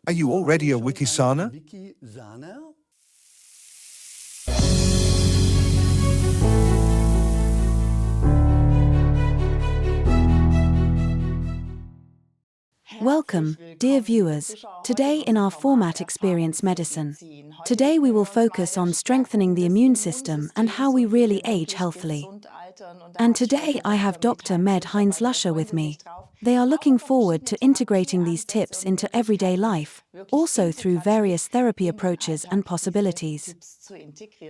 Are you already a Wikisahner? Welcome, dear viewers, today in our format Experience Medicine. Today we will focus on strengthening the immune system and how we really age healthily. And today I have Dr. Med Heinz Lüscher with me. They are looking forward to integrating these tips into everyday life, also through various therapy approaches and possibilities.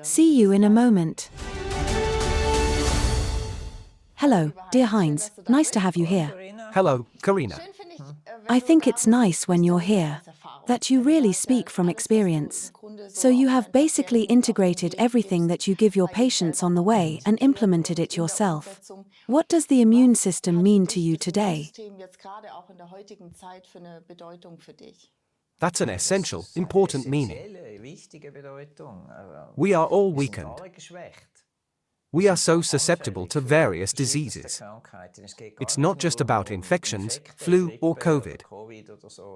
See you in a moment. Hello, dear Heinz, nice to have you here. Hello, Corina. I think it's nice when you're here, that you really speak from experience. So you have basically integrated everything that you give your patients on the way and implemented it yourself. What does the immune system mean to you today? That's an essential, important meaning. We are all weakened. We are so susceptible to various diseases. It's not just about infections, flu or COVID.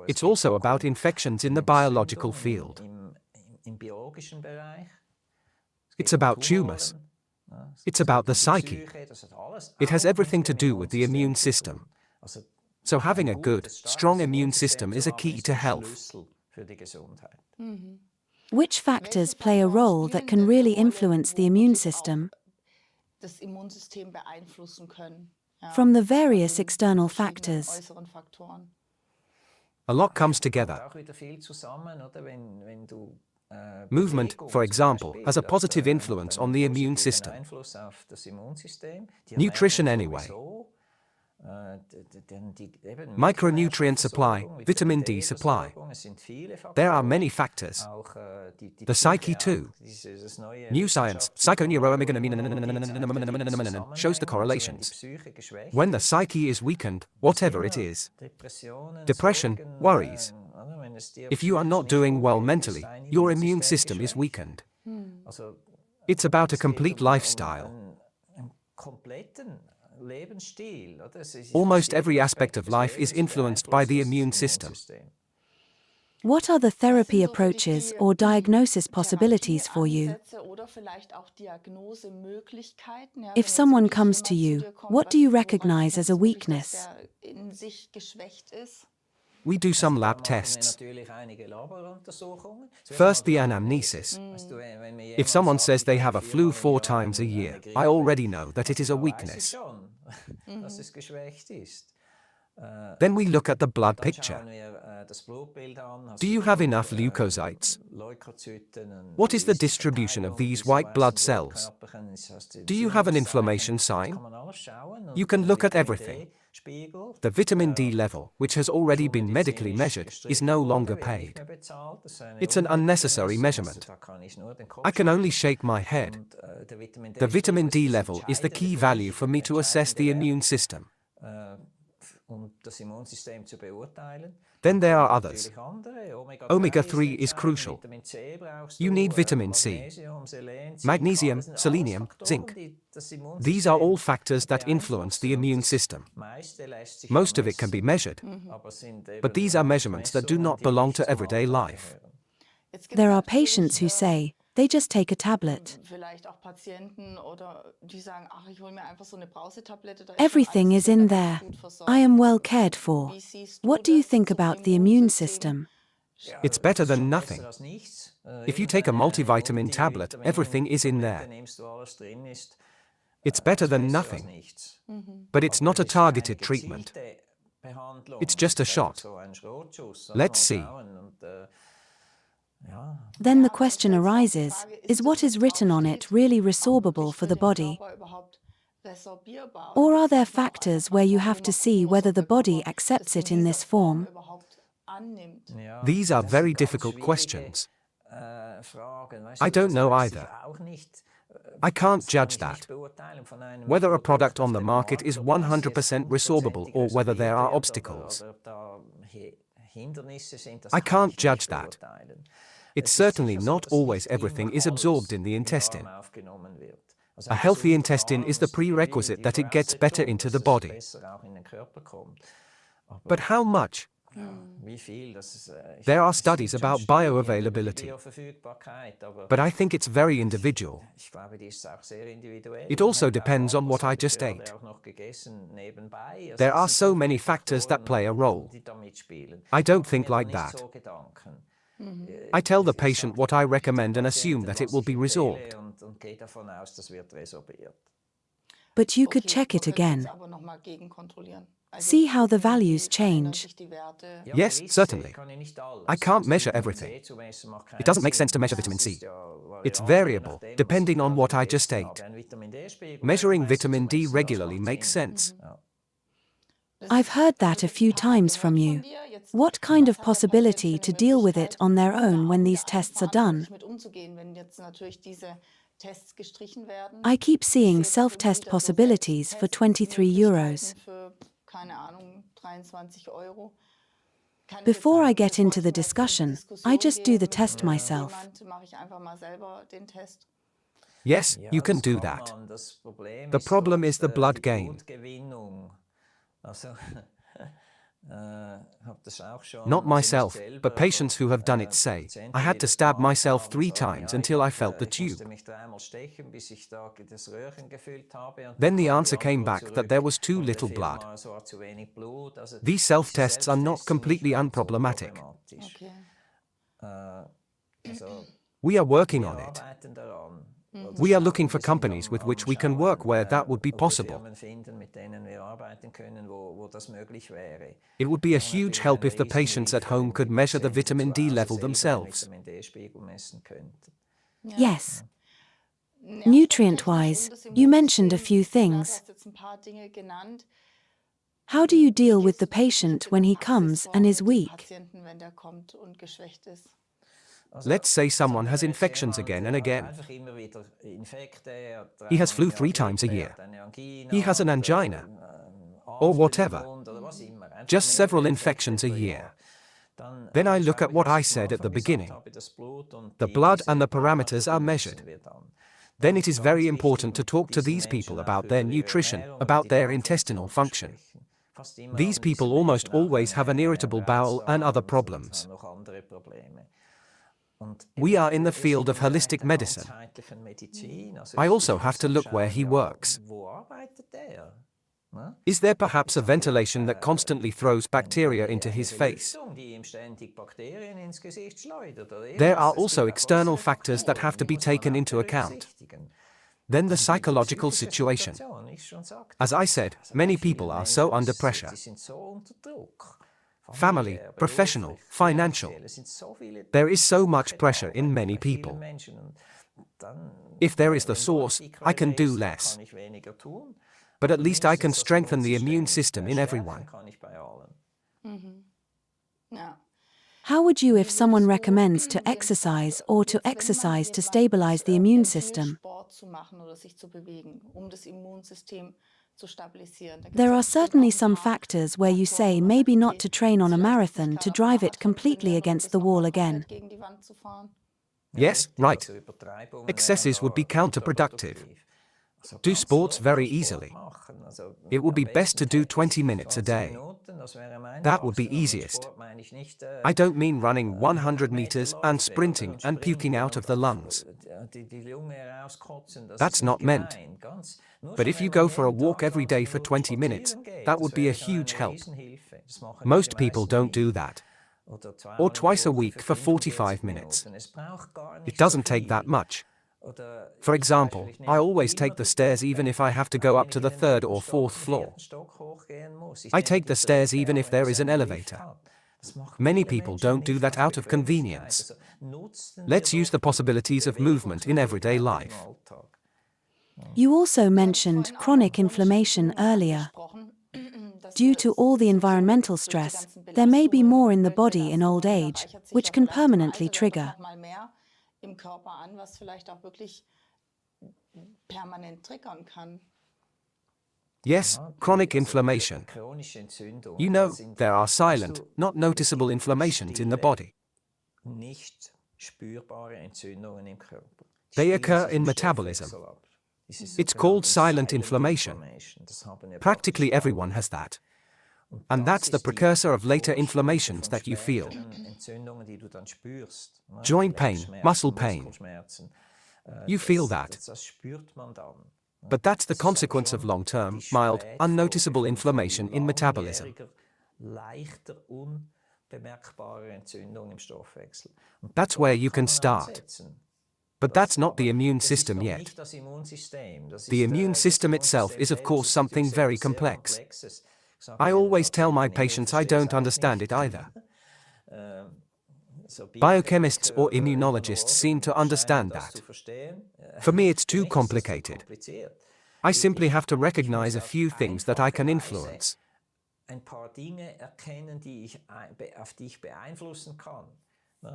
It's also about infections in the biological field. It's about tumors. It's about the psyche. It has everything to do with the immune system. So having a good, strong immune system is a key to health. Which factors play a role that can really influence the immune system? From the various external factors. A lot comes together. Movement, for example, has a positive influence on the immune system. Nutrition anyway. Micronutrient supply, vitamin D supply. There are many factors. The psyche too. New science, psychoneuroimmunology shows the correlations. When the psyche is weakened, whatever it is, depression, worries. If you are not doing well mentally, your immune system is weakened. It's about a complete lifestyle. Almost every aspect of life is influenced by the immune system. What are the therapy approaches or diagnosis possibilities for you? If someone comes to you, what do you recognize as a weakness? We do some lab tests. First, the anamnesis. If someone says they have a flu 4 times a year, I already know that it is a weakness. Then we look at the blood picture. Do you have enough leukocytes? What is the distribution of these white blood cells? Do you have an inflammation sign? You can look at everything. The vitamin D level, which has already been medically measured, is no longer paid. It's an unnecessary measurement. I can only shake my head. The vitamin D level is the key value for me to assess the immune system. Then there are others. Omega-3 is crucial. You need vitamin C, magnesium, selenium, zinc. These are all factors that influence the immune system. Most of it can be measured, but these are measurements that do not belong to everyday life. There are patients who say, they just take a tablet. Everything is in there. I am well cared for. What do you think about the immune system? It's better than nothing. If you take a multivitamin tablet, everything is in there. It's better than nothing. But it's not a targeted treatment. It's just a shot. Let's see. Then the question arises, is what is written on it really resorbable for the body? Or are there factors where you have to see whether the body accepts it in this form? These are very difficult questions. I don't know either. I can't judge that. Whether a product on the market is 100% resorbable or whether there are obstacles. I can't judge that. It's certainly not always everything is absorbed in the intestine. A healthy intestine is the prerequisite that it gets better into the body. But how much? There are studies about bioavailability, but I think it's very individual. It also depends on what I just ate. There are so many factors that play a role. I don't think like that. I tell the patient what I recommend and assume that it will be resolved. But you could check it again. See how the values change. Yes, certainly. I can't measure everything. It doesn't make sense to measure vitamin C. It's variable, depending on what I just ate. Measuring vitamin D regularly makes sense. I've heard that a few times from you. What kind of possibility to deal with it on their own when these tests are done? I keep seeing self-test possibilities for €23. Before I get into the discussion, I just do the test myself. Yes, you can do that. The problem is the blood gain. Not myself, but patients who have done it say, I had to stab myself 3 times until I felt the tube. Then the answer came back that there was too little blood. These self-tests are not completely unproblematic. We are working on it. We are looking for companies with which we can work where that would be possible. It would be a huge help if the patients at home could measure the vitamin D level themselves. Yes. Nutrient-wise, you mentioned a few things. How do you deal with the patient when he comes and is weak? Let's say someone has infections again and again. He has flu 3 times a year. He has an angina. Or whatever. Just several infections a year. Then I look at what I said at the beginning. The blood and the parameters are measured. Then it is very important to talk to these people about their nutrition, about their intestinal function. These people almost always have an irritable bowel and other problems. We are in the field of holistic medicine. I also have to look where he works. Is there perhaps a ventilation that constantly throws bacteria into his face? There are also external factors that have to be taken into account. Then the psychological situation. As I said, many people are so under pressure. Family, professional, financial. There is so much pressure in many people. If there is the source, I can do less. But at least I can strengthen the immune system in everyone. How would you if someone recommends to exercise or to exercise to stabilize the immune system? There are certainly some factors where you say maybe not to train on a marathon to drive it completely against the wall again. Yes, right. Excesses would be counterproductive. Do sports very easily. It would be best to do 20 minutes a day. That would be easiest. I don't mean running 100 meters and sprinting and puking out of the lungs. That's not meant. But if you go for a walk every day for 20 minutes, that would be a huge help. Most people don't do that. Or twice a week for 45 minutes. It doesn't take that much. For example, I always take the stairs even if I have to go up to the 3rd or 4th floor. I take the stairs even if there is an elevator. Many people don't do that out of convenience. Let's use the possibilities of movement in everyday life. You also mentioned chronic inflammation earlier. Due to all the environmental stress, there may be more in the body in old age, which can permanently trigger. Yes, chronic inflammation. You know, there are silent, not noticeable inflammations in the body. They occur in metabolism. It's called silent inflammation. Practically everyone has that. And that's the precursor of later inflammations that you feel. Joint pain, muscle pain. You feel that. But that's the consequence of long-term, mild, unnoticeable inflammation in metabolism. That's where you can start. But that's not the immune system yet. The immune system itself is of course something very complex. I always tell my patients I don't understand it either. Biochemists or immunologists seem to understand that. For me it's too complicated. I simply have to recognize a few things that I can influence.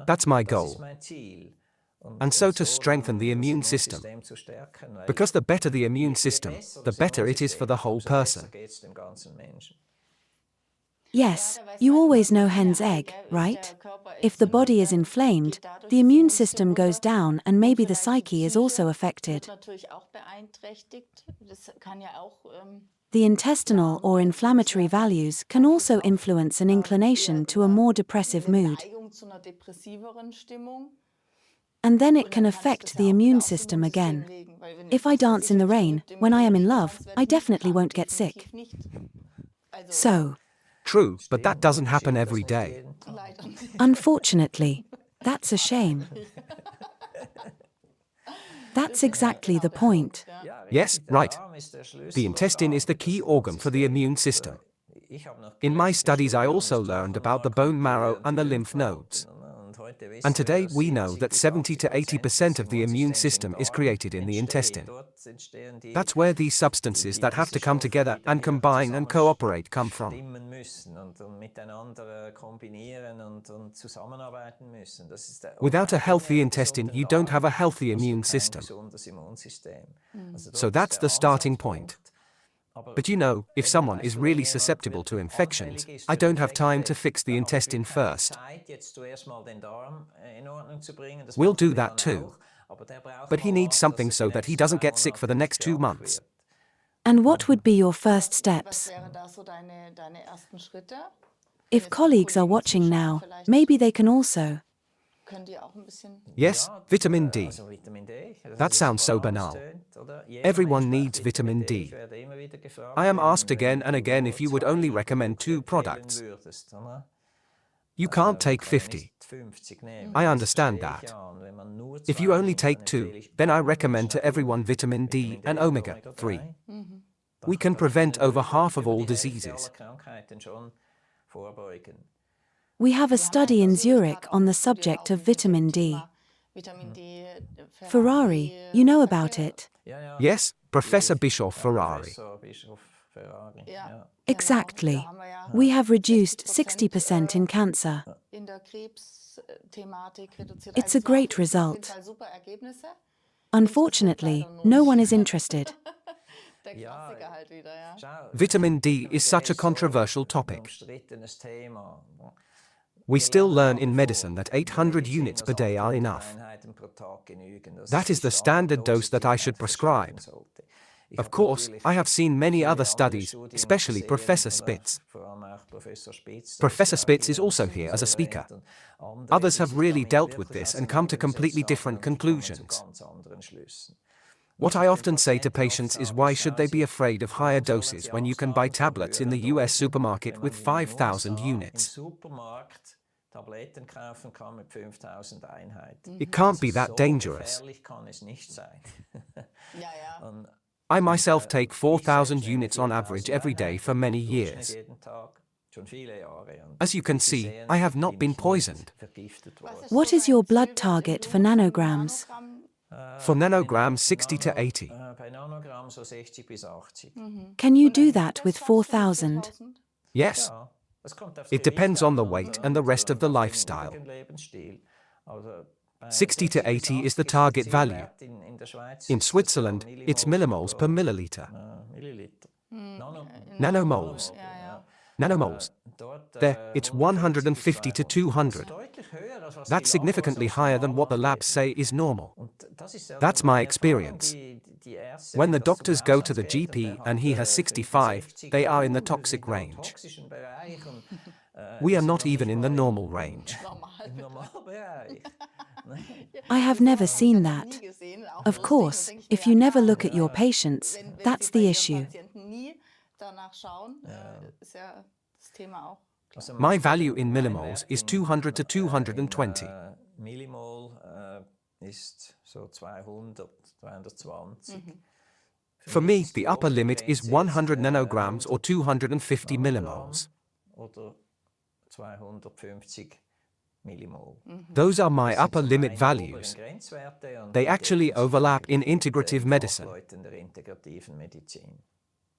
That's my goal. And so to strengthen the immune system. Because the better the immune system, the better it is for the whole person. Yes, you always know hen's egg, right? If the body is inflamed, the immune system goes down and maybe the psyche is also affected. The intestinal or inflammatory values can also influence an inclination to a more depressive mood. And then it can affect the immune system again. If I dance in the rain, when I am in love, I definitely won't get sick. So, True, but that doesn't happen every day. unfortunately, that's a shame. That's exactly the point. Yes, right. The intestine is the key organ for the immune system. In my studies I also learned about the bone marrow and the lymph nodes. And today we know that 70 to 80% of the immune system is created in the intestine. That's where these substances that have to come together and combine and cooperate come from. Without a healthy intestine, you don't have a healthy immune system. So that's the starting point. But you know, if someone is really susceptible to infections, I don't have time to fix the intestine first. We'll do that too. But he needs something so that he doesn't get sick for the next 2 months. And what would be your first steps? If colleagues are watching now, maybe they can also. Yes, vitamin D. That sounds so banal. Everyone needs vitamin D. I am asked again and again if you would only recommend 2 products. You can't take 50. I understand that. If you only take 2, then I recommend to everyone vitamin D and omega-3. We can prevent over half of all diseases. We have a study in Zurich on the subject of vitamin D. Ferrari, you know about it? Yes, Professor Bischoff Ferrari. Exactly. We have reduced 60% in cancer. It's a great result. Unfortunately, no one is interested. Vitamin D is such a controversial topic. We still learn in medicine that 800 units per day are enough. That is the standard dose that I should prescribe. Of course, I have seen many other studies, especially Professor Spitz. Professor Spitz is also here as a speaker. Others have really dealt with this and come to completely different conclusions. What I often say to patients is, why should they be afraid of higher doses when you can buy tablets in the US supermarket with 5,000 units? It can't be that dangerous. I myself take 4,000 units on average every day for many years. As you can see, I have not been poisoned. What is your blood target for nanograms? For nanograms, 60 to 80. Can you do that with 4,000? Yes. It depends on the weight and the rest of the lifestyle. 60 to 80 is the target value. In Switzerland, it's millimoles per milliliter. Nanomoles. nanomoles. There, it's 150 to 200. That's significantly higher than what the labs say is normal. That's my experience. When the doctors go to the GP and he has 65, they are in the toxic range. We are not even in the normal range. I have never seen that. Of course, if you never look at your patients, that's the issue. My value in millimoles is 200 to 220. For me, the upper limit is 100 nanograms or 250 millimoles. Those are my upper limit values. They actually overlap in integrative medicine.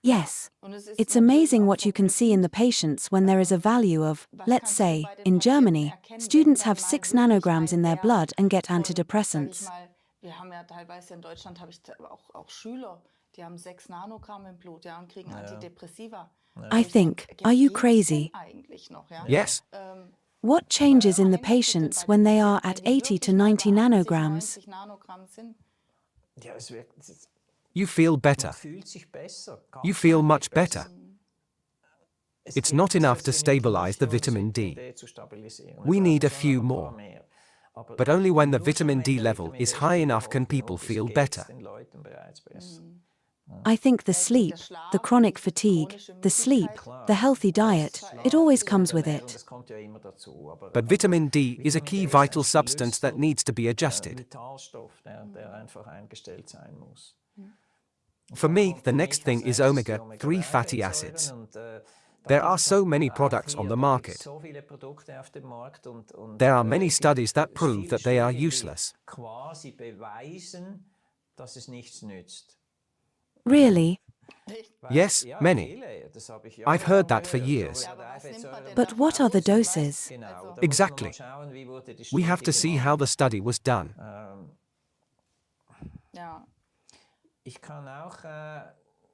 Yes. It's amazing what you can see in the patients when there is a value of, let's say, in Germany, students have 6 nanograms in their blood and get antidepressants. I think, are you crazy? Yes. What changes in the patients when they are at 80 to 90 nanograms? You feel better. You feel much better. It's not enough to stabilize the vitamin D. We need a few more. But only when the vitamin D level is high enough can people feel better. I think the sleep, the chronic fatigue, the sleep, the healthy diet, it always comes with it. But vitamin D is a key vital substance that needs to be adjusted. For me, the next thing is omega-3 fatty acids. There are so many products on the market. There are many studies that prove that they are useless. Really? Yes, many. I've heard that for years. But what are the doses? Exactly. We have to see how the study was done.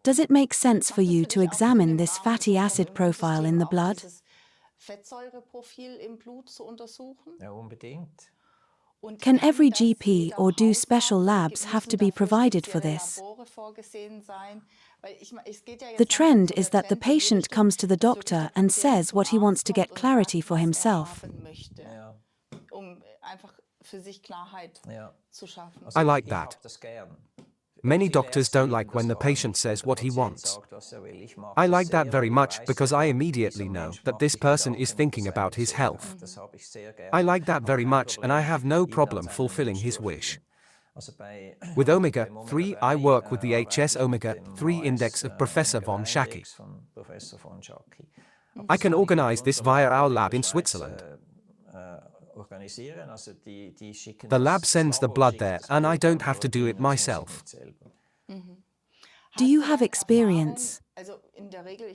Does it make sense for you to examine this fatty acid profile in the blood? Can every GP or do special labs have to be provided for this? The trend is that the patient comes to the doctor and says what he wants to get clarity for himself. I like that. Many doctors don't like when the patient says what he wants. I like that very much because I immediately know that this person is thinking about his health. I like that very much and I have no problem fulfilling his wish. With omega-3, I work with the HS omega-3 index of Professor von Schacke. I can organize this via our lab in Switzerland. The lab sends the blood there and I don't have to do it myself. Do you have experience?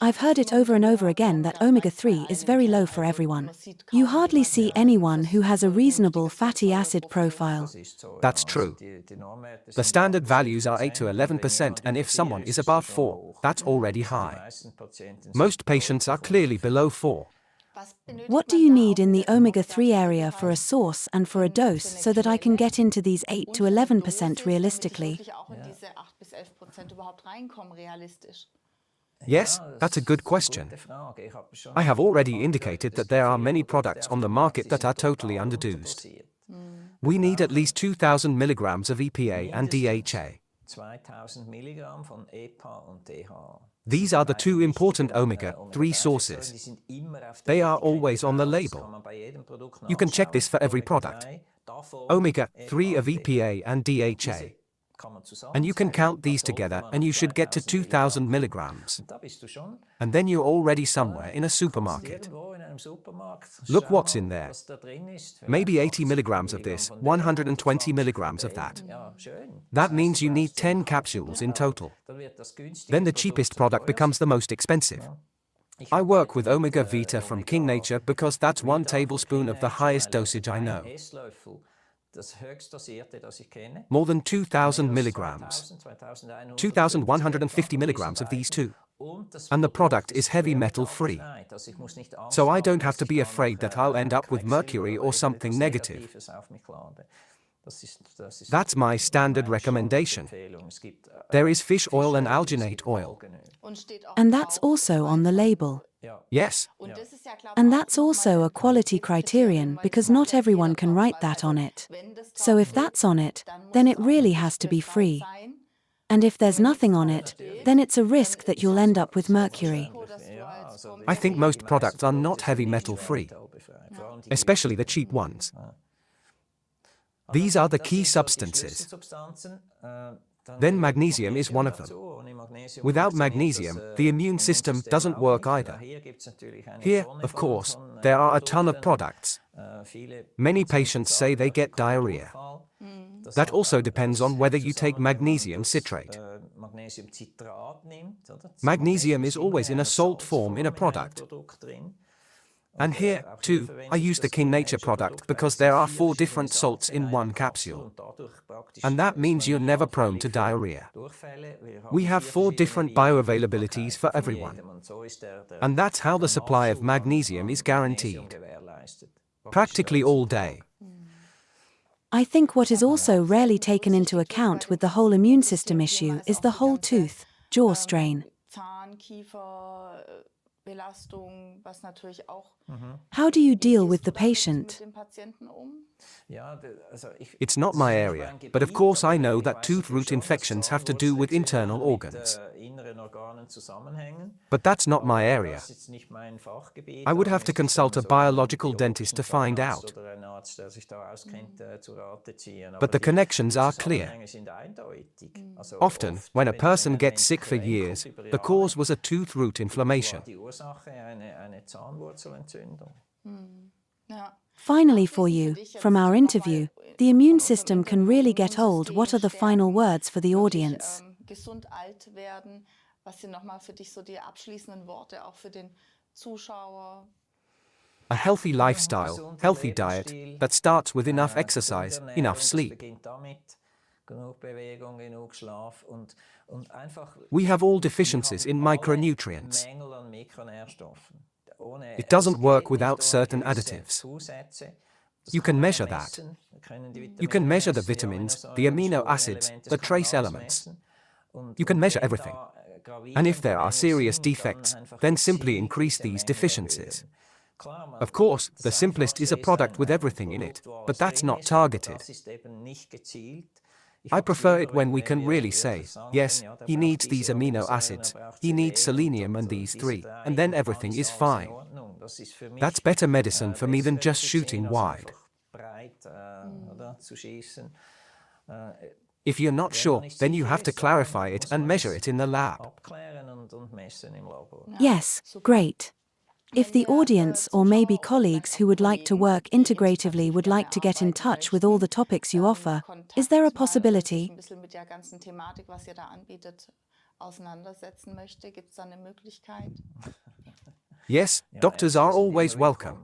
I've heard it over and over again that omega-3 is very low for everyone. You hardly see anyone who has a reasonable fatty acid profile. That's true. The standard values are 8 to 11%, and if someone is above 4, that's already high. Most patients are clearly below 4. What do you need in the omega-3 area for a source and for a dose so that I can get into these 8 to 11% realistically? Yes, that's a good question. I have already indicated that there are many products on the market that are totally underdosed. We need at least 2,000 milligrams of EPA and DHA. These are the two important omega-3 sources. They are always on the label. You can check this for every product. Omega-3 of EPA and DHA. And you can count these together and you should get to 2,000 milligrams. And then you're already somewhere in a supermarket. Look what's in there. Maybe 80 milligrams of this, 120 milligrams of that. That means you need 10 capsules in total. Then the cheapest product becomes the most expensive. I work with Omega Vita from King Nature because that's 1 tablespoon of the highest dosage I know. More than 2,000 milligrams. 2,150 milligrams of these two. And the product is heavy metal free. So I don't have to be afraid that I'll end up with mercury or something negative. That's my standard recommendation. There is fish oil and alginate oil. And that's also on the label. Yes. And that's also a quality criterion because not everyone can write that on it. So if that's on it, then it really has to be free. And if there's nothing on it, then it's a risk that you'll end up with mercury. I think most products are not heavy metal free, especially the cheap ones. These are the key substances. Then magnesium is one of them. Without magnesium, the immune system doesn't work either. Here, of course, there are a ton of products. Many patients say they get diarrhea. That also depends on whether you take magnesium citrate. Magnesium is always in a salt form in a product. And here, too, I use the King Nature product because there are 4 different salts in one capsule. And that means you're never prone to diarrhea. We have 4 different bioavailabilities for everyone. And that's how the supply of magnesium is guaranteed. Practically all day. I think what is also rarely taken into account with the whole immune system issue is the whole tooth, jaw strain. How do you deal with the patient? It's not my area, but of course I know that tooth root infections have to do with internal organs. But that's not my area. I would have to consult a biological dentist to find out. But the connections are clear. Often, when a person gets sick for years, the cause was a tooth root inflammation. Finally for you, from our interview, the immune system can really get old. What are the final words for the audience? A healthy lifestyle, healthy diet, that starts with enough exercise, enough sleep. We have all deficiencies in micronutrients. It doesn't work without certain additives. You can measure that. You can measure the vitamins, the amino acids, the trace elements. You can measure everything. And if there are serious defects, then simply increase these deficiencies. Of course, the simplest is a product with everything in it, but that's not targeted. I prefer it when we can really say, yes, he needs these amino acids, he needs selenium and these 3, and then everything is fine. That's better medicine for me than just shooting wide. If you're not sure, then you have to clarify it and measure it in the lab. Yes, great. If the audience or maybe colleagues who would like to work integratively would like to get in touch with all the topics you offer, is there a possibility? Yes, doctors are always welcome.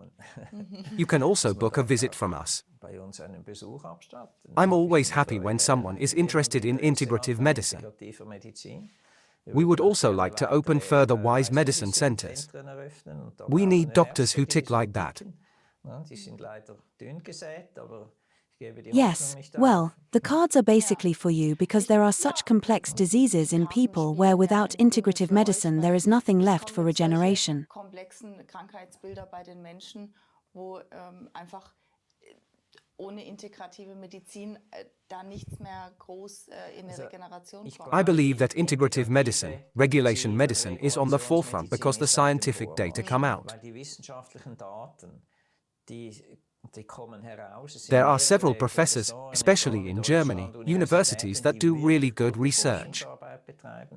You can also book a visit from us. I'm always happy when someone is interested in integrative medicine. We would also like to open further wise medicine centers. We need doctors who tick like that. Yes, well, the cards are basically for you because there are such complex diseases in people where without integrative medicine there is nothing left for regeneration. I believe that integrative medicine, regulation medicine, is on the forefront because the scientific data come out. There are several professors, especially in Germany, universities that do really good research.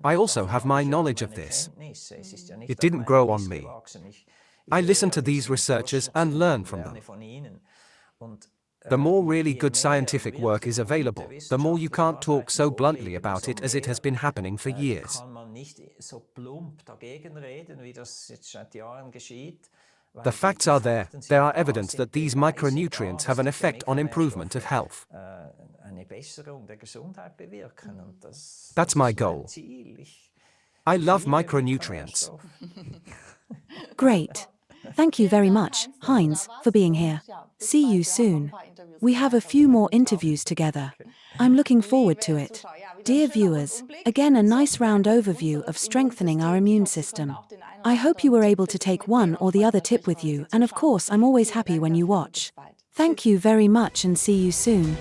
I also have my knowledge of this. It didn't grow on me. I listen to these researchers and learn from them. The more really good scientific work is available, the more you can't talk so bluntly about it as it has been happening for years. The facts are there. There are evidence that these micronutrients have an effect on improvement of health. That's my goal. I love micronutrients. Great. Thank you very much, Heinz, for being here. See you soon. We have a few more interviews together. I'm looking forward to it. Dear viewers, again a nice round overview of strengthening our immune system. I hope you were able to take one or the other tip with you, and of course I'm always happy when you watch. Thank you very much and see you soon.